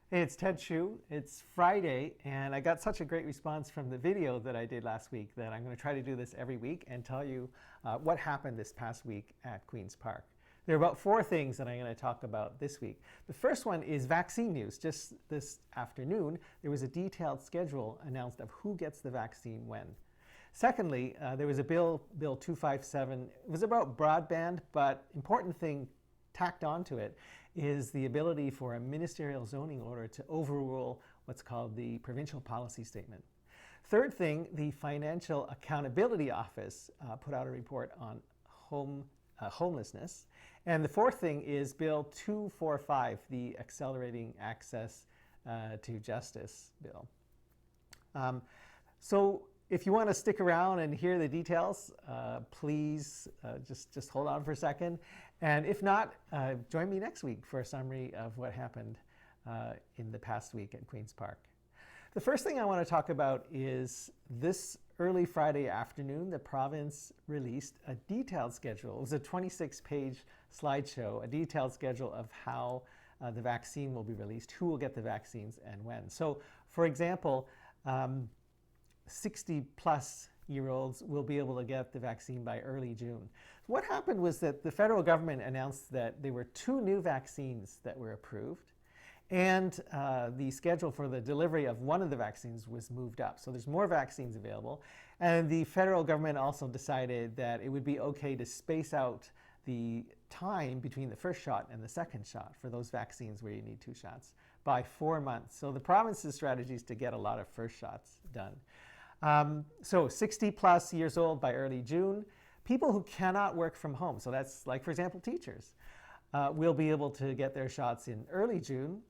Hey, it's Ted Chu. It's Friday, and I got such a great response from the video that I did last week that I'm going to try to do this every week and tell you what happened this past week at Queen's Park. There are about four things that I'm going to talk about this week. The first one is vaccine news. Just this afternoon, there was a detailed schedule announced of who gets the vaccine when. Secondly, there was a bill 257. It was about broadband, but important thing tacked onto it is the ability for a Ministerial Zoning Order to overrule what's called the Provincial Policy Statement. Third thing, the Financial Accountability Office put out a report on homelessness. And the fourth thing is Bill 245, the Accelerating Access to Justice bill. So if you want to stick around and hear the details, please just hold on for a second. And if not, join me next week for a summary of what happened in the past week at Queen's Park. The first thing I want to talk about is this early Friday afternoon, the province released a detailed schedule. It was a 26-page slideshow, a detailed schedule of how the vaccine will be released, who will get the vaccines and when. So, for example, 60-plus-year-olds will be able to get the vaccine by early June. What happened was that the federal government announced that there were 2 new vaccines that were approved, and the schedule for the delivery of one of the vaccines was moved up. So there's more vaccines available. And the federal government also decided that it would be okay to space out the time between the first shot and the second shot for those vaccines where you need 2 shots by 4 months. So the province's strategy is to get a lot of first shots done. So 60 plus years old by early June. People who cannot work from home, so that's like, for example, teachers, will be able to get their shots in early June.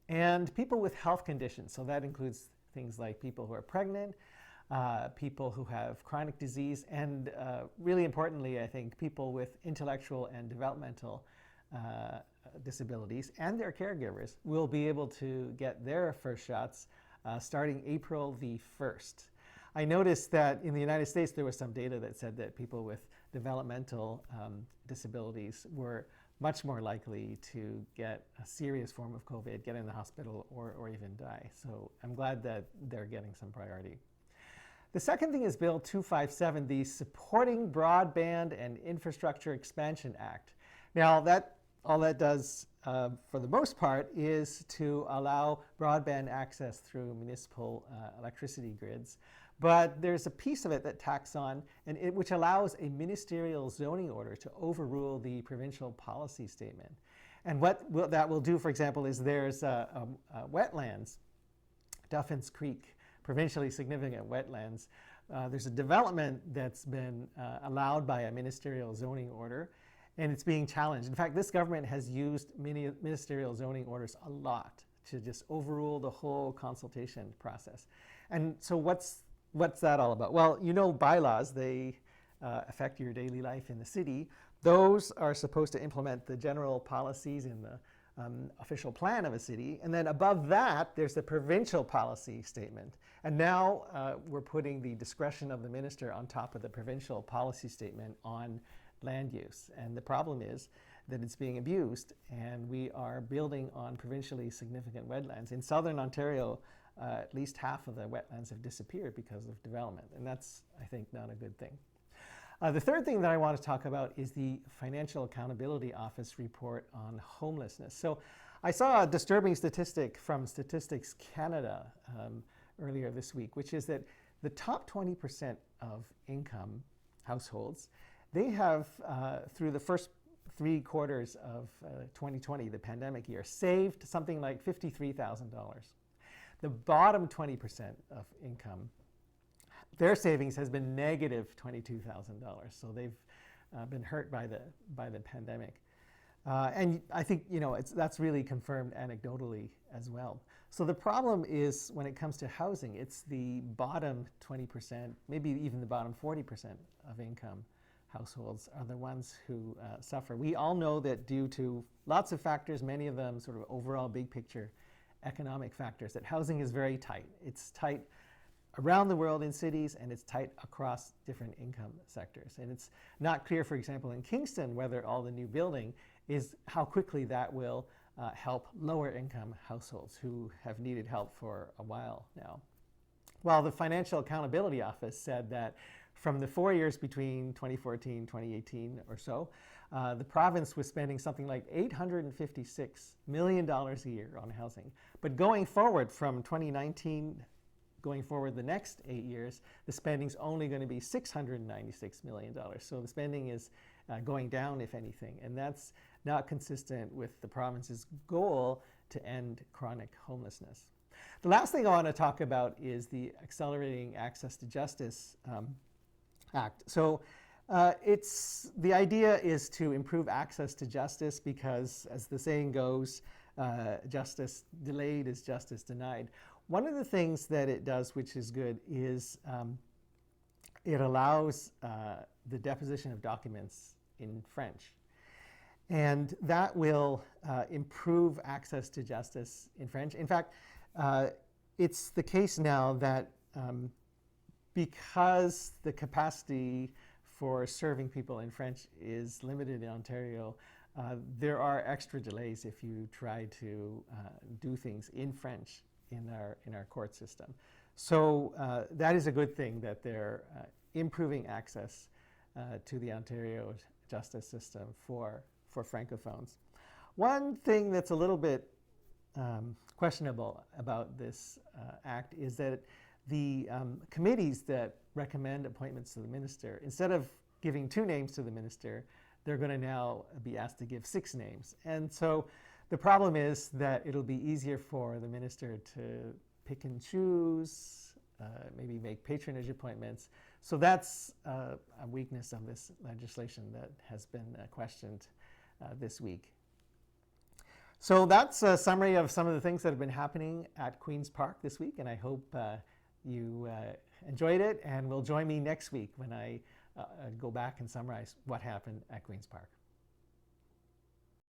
And people with health conditions, so that includes things like people who are pregnant, people who have chronic disease, and really importantly, I think, people with intellectual and developmental disabilities and their caregivers will be able to get their first shots starting April the 1st. I noticed that in the United States, there was some data that said that people with developmental disabilities were much more likely to get a serious form of COVID, get in the hospital, or even die. So I'm glad that they're getting some priority. The second thing is Bill 257, the Supporting Broadband and Infrastructure Expansion Act. Now, all that does, for the most part, is to allow broadband access through municipal electricity grids. But there's a piece of it that tacks on, which allows a Ministerial Zoning Order to overrule the Provincial Policy Statement. And what that will do, for example, is there's wetlands, Duffins Creek, provincially significant wetlands. There's a development that's been allowed by a Ministerial Zoning Order, and it's being challenged. In fact, this government has used Ministerial Zoning Orders a lot to just overrule the whole consultation process. And so what's that all about? Well, you know, bylaws, they affect your daily life in the city. Those are supposed to implement the general policies in the official plan of a city. And then above that, there's the provincial policy statement. And now we're putting the discretion of the minister on top of the provincial policy statement on land use. And the problem is that it's being abused, and we are building on provincially significant wetlands. In southern Ontario, at least half of the wetlands have disappeared because of development, and that's, I think, not a good thing. The third thing that I want to talk about is the Financial Accountability Office report on homelessness. So I saw a disturbing statistic from Statistics Canada earlier this week, which is that the top 20% of income households, they have, through the first 3 quarters of 2020, the pandemic year, saved something like $53,000. The bottom 20% of income, their savings has been negative $22,000. So they've been hurt by the pandemic. And I think, you know, that's really confirmed anecdotally as well. So the problem is, when it comes to housing, it's the bottom 20%, maybe even the bottom 40% of income households are the ones who suffer. We all know that due to lots of factors, many of them sort of overall big picture economic factors, that housing is very tight. It's tight around the world in cities, and it's tight across different income sectors. And it's not clear, for example, in Kingston, whether all the new building is how quickly that will help lower income households who have needed help for a while now. Well, the Financial Accountability Office said that from the 4 years between 2014 and 2018 or so, the province was spending something like $856 million a year on housing. But going forward from 2019, going forward the next 8 years, the spending's only going to be $696 million. So the spending is going down, if anything, and that's not consistent with the province's goal to end chronic homelessness. The last thing I want to talk about is the Accelerating Access to Justice Act. So the idea is to improve access to justice because, as the saying goes, justice delayed is justice denied. One of the things that it does, which is good, is it allows the deposition of documents in French. And that will improve access to justice in French. In fact, it's the case now that because the capacity for serving people in French is limited in Ontario, there are extra delays if you try to do things in French in our court system. So that is a good thing that they're improving access to the Ontario justice system for Francophones. One thing that's a little bit questionable about this act is that the committees that recommend appointments to the minister, instead of giving 2 names to the minister, they're going to now be asked to give 6 names. And so the problem is that it'll be easier for the minister to pick and choose, maybe make patronage appointments. So that's a weakness of this legislation that has been questioned this week. So that's a summary of some of the things that have been happening at Queen's Park this week, and I hope you enjoyed it and will join me next week when I go back and summarize what happened at Queen's Park.